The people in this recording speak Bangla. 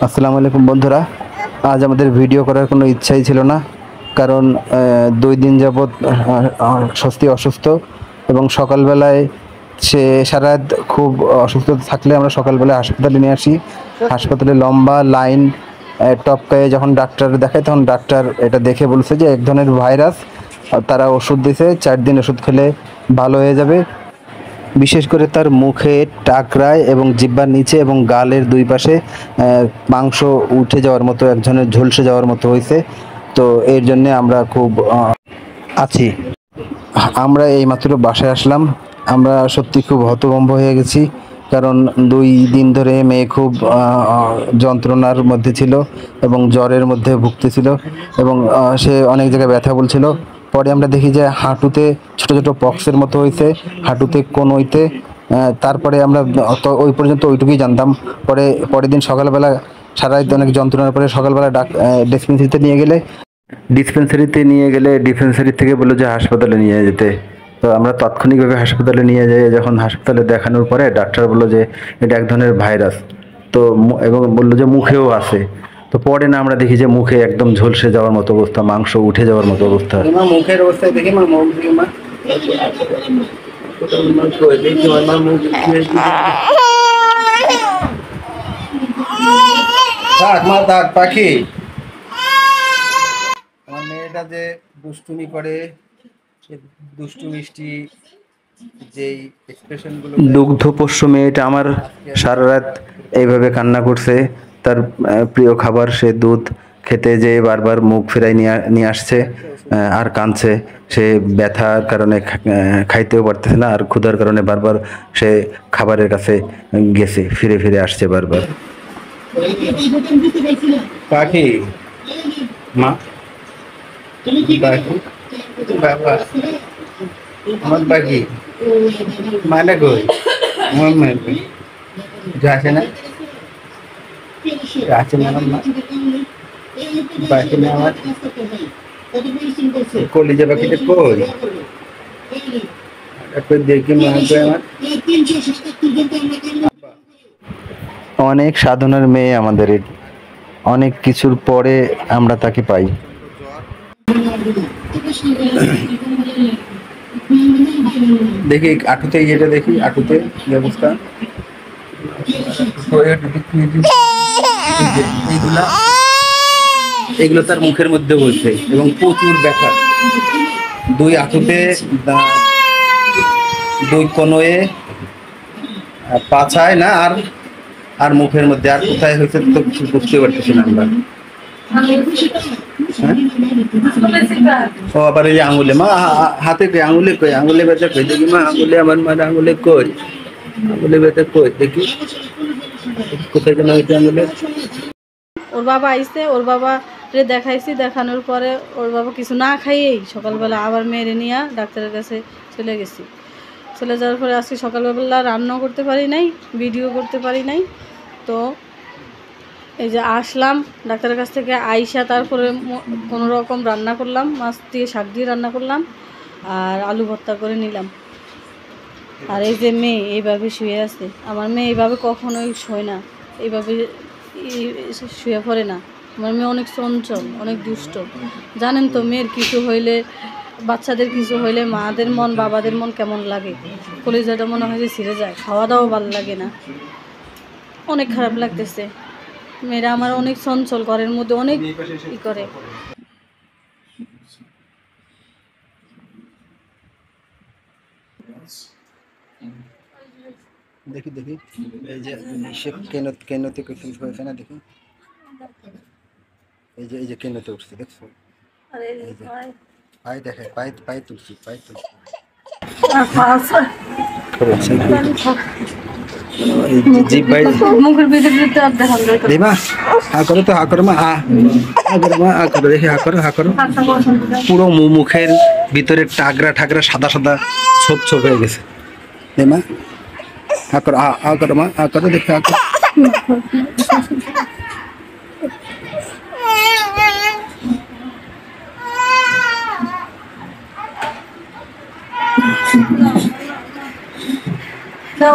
আসসালামু আলাইকুম বন্ধুরা। আজ আমাদের ভিডিও করার কোনো ইচ্ছাই ছিল না, কারণ 2 দিন যাবৎ স্বস্তি অসুস্থ এবং সকালবেলায় সে সারা রাত খুব অসুস্থ থাকলে আমরা সকালবেলায় হাসপাতালে নিয়ে আসি। হাসপাতালে লম্বা লাইন টপকায়ে যখন ডাক্তার দেখায় তখন ডাক্তার এটা দেখে বলছে যে এক ধরনের ভাইরাস। তারা ওষুধ দিয়েছে, 4 দিন ওষুধ খেলে ভালো হয়ে যাবে। বিশেষ করে তার মুখে, টাকরায় এবং জিহ্বার নিচে এবং গালের 2 পাশে মাংস উঠে যাওয়ার মতো, এক ধরনের ঝলসে যাওয়ার মতো হয়েছে। তো এর জন্যে আমরা খুব আছি। আমরা এইমাত্র বাসায় আসলাম। আমরা সত্যি খুব হতভম্ব হয়ে গেছি, কারণ 2 দিন ধরে মেয়ে খুব যন্ত্রণার মধ্যে ছিল এবং জ্বরের মধ্যে ভুগতেছিল এবং সে অনেক জায়গায় ব্যথা বলছিল। পরে আমরা দেখি যে হাঁটুতে ছোট ছোট পক্সের মতো হয়েছে, হাঁটুতে কনুইতে। তারপরে আমরা ওই পর্যন্ত ওইটুকুই জানতাম। পরের দিন সকালবেলা সারা রাত অনেক যন্ত্রণার পরে সকালবেলা ডিসপেন্সারিতে নিয়ে গেলে ডিসপেন্সারি থেকে বললো যে হাসপাতালে নিয়ে যেতে। তো আমরা তাৎক্ষণিকভাবে হাসপাতালে নিয়ে যাই। যখন হাসপাতালে দেখানোর পরে ডাক্তার বললো যে এটা এক ধরনের ভাইরাস। তো এবং বললো যে মুখেও আছে। তো পরে না আমরা দেখি যে মুখে একদম ঝলসে যাওয়ার মতো অবস্থা, মাংস উঠে যাওয়ার মতো অবস্থা। মুখের অবস্থায় দেখি মা মুখ থেকে মা পাখি। আমার মেয়েটা যে দুষ্টুমি করে, সে দুষ্টু মিষ্টি যেই এক্সপ্রেশনগুলো, দুগ্ধপোষ্য মেয়েটা আমার সারা রাত এইভাবে কান্না করছে। তার প্রিয় খাবার, সে দুধ খেতে যেয়ে বারবার মুখ ফেরাই নিয়ে আসছে আর কাঁদছে। সে ব্যথার কারণে খাইতেও পারতেছে না, আর ক্ষুধার কারণে বারবার সে খাবারের কাছে গেছে, ফিরে ফিরে আসছে বারবার। পাখি মা, পাখি বাবা, আমার পাখি মানে কই আমার মেয়ে যাচ্ছে না, যাচ্ছে না আমার মা পাখি না আমার কলিজা পাখিটা কই দেখি মা আমার। অনেক সাধনার মেয়ে আমাদের, অনেক কিছুর পরে আমরা তাকে পাই। দেখি আঁটুতে ইয়েটা দেখি, আঁটুতে ব্যবস্থা এইগুলো তার মুখের মধ্যে বলছে এবং প্রচুর ব্যথা। 2 আঁটুতে, 2 কনুয়ে, পাছায় না, আর মুখের মধ্যে। আর কোথায় হয়েছে তো কিছু বুঝতে পারতেছি না আমরা। ও আবার এই যে আঙুলে মা, হাতে কই আঙুলে, কই আঙুলে ব্যথা কই দেখি মা, আঙুলে আমার মার আঙুলে কই, আঙুলে ব্যথা কই দেখি কোথায় যেন হয়েছে আঙুলে। ওর বাবা আইসে, ওর বাবা রে দেখাইছি, দেখানোর পরে ওর বাবা কিছু না খাইয়েই সকালবেলা আবার মেরে নিয়ে ডাক্তারের কাছে চলে গেছি। চলে যাওয়ার পরে আজকে সকালবেলা রান্নাও করতে পারি নাই, ভিডিও করতে পারি নাই। তো এই যে আসলাম ডাক্তারের কাছ থেকে, আইসা তারপরে কোনো রকম রান্না করলাম, মাছ দিয়ে শাক দিয়ে রান্না করলাম আর আলু ভর্তা করে নিলাম। আর এই যে মেয়ে এইভাবে শুয়ে আছে, আমার মেয়ে এইভাবে কখনোই শোয় না, এইভাবে শুয়ে পড়ে না। আমার মেয়ে অনেক চঞ্চল, অনেক দুষ্ট। জানেন তো মেয়ের কিছু হইলে, বাচ্চাদের কিছু হইলে মাদের মন, বাবাদের মন কেমন লাগে, কলিজাটা মনে হয় যে ছিঁড়ে যায়, খাওয়া দাওয়া ভালো লাগে না, অনেক খারাপ লাগতেছে। মেয়েরা আমার অনেক চঞ্চল, ঘরের মধ্যে অনেক ই করে। দেখি দেখি এই যে কেনতে কিছু হয়েছে না, দেখি এই যে কেনতে উঠছে, দেখছো? পায়ে দেখে, পায়ে তুলছি। মুখের ভিতরে পুরো মুখের ভিতরে টাগরা সাদা সাদা ছোপ ছোপ হয়ে গেছে। মা হা করো, হা করো মা, হা করো দেখে, হা করো। No,